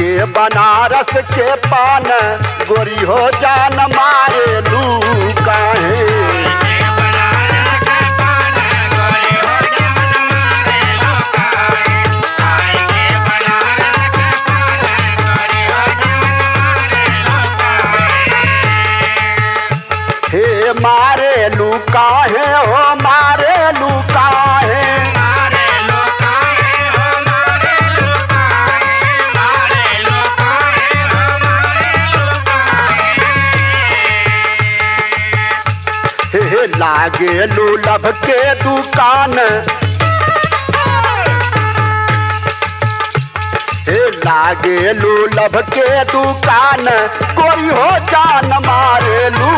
के बनारस के पान गोरी हो जान मारे लू काहे। हे मारे लू काहे हो मारे लू काहे। हे लागे लू लब के दुकान, हे लागे लू लब के दुकान कोई हो जान मारे लू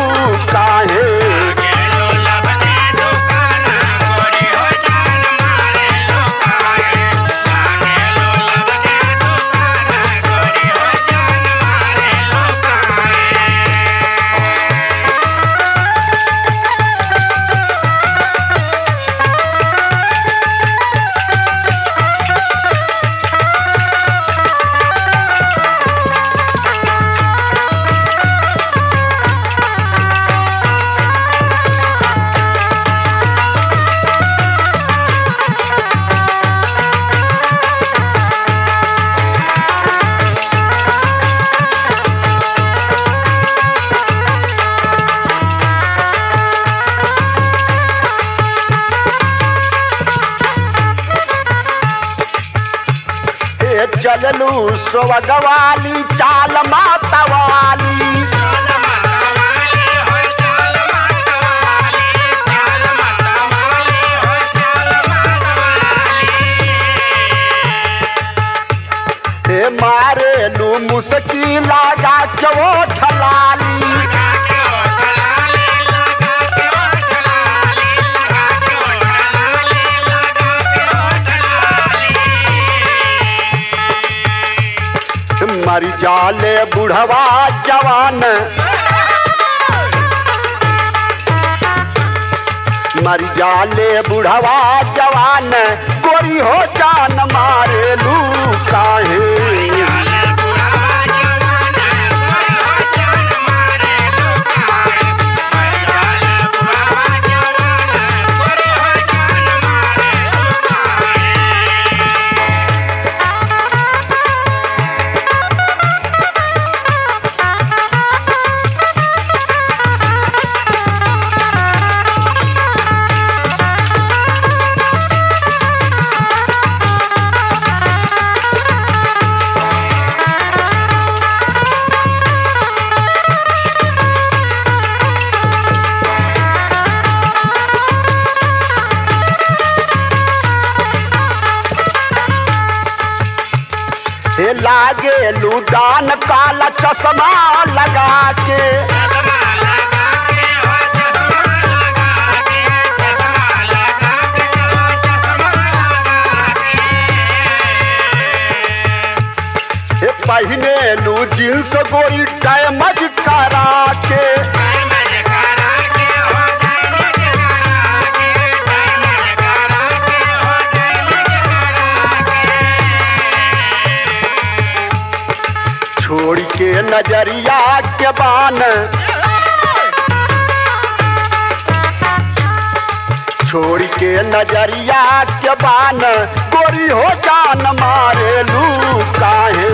काहे। चललू सोवगवाली चाल मातवाली, हे मारे लू मुस्की लगा के वो ठलाली। मर जाले बुढ़वा जवान, मर जाले बुढ़वा जवान गोरी हो जान मारे लू काहे। हे लागे लूडान काला चश्मा लगा के, हे पहने लू जींस गोरी डैमेज करा के। छोड़ के नजरिया के बान, छोड़ के नजरिया के बान गोरी हो जान मारे लू काहे।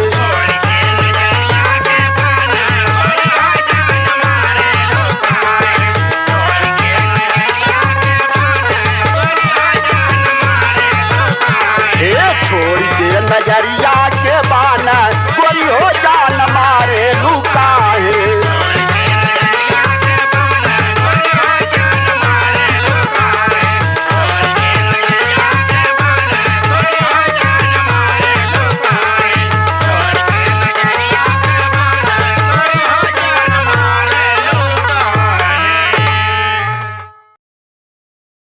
छोड़ के नजरिया के बान गोरी हो जान मारे लू काहे।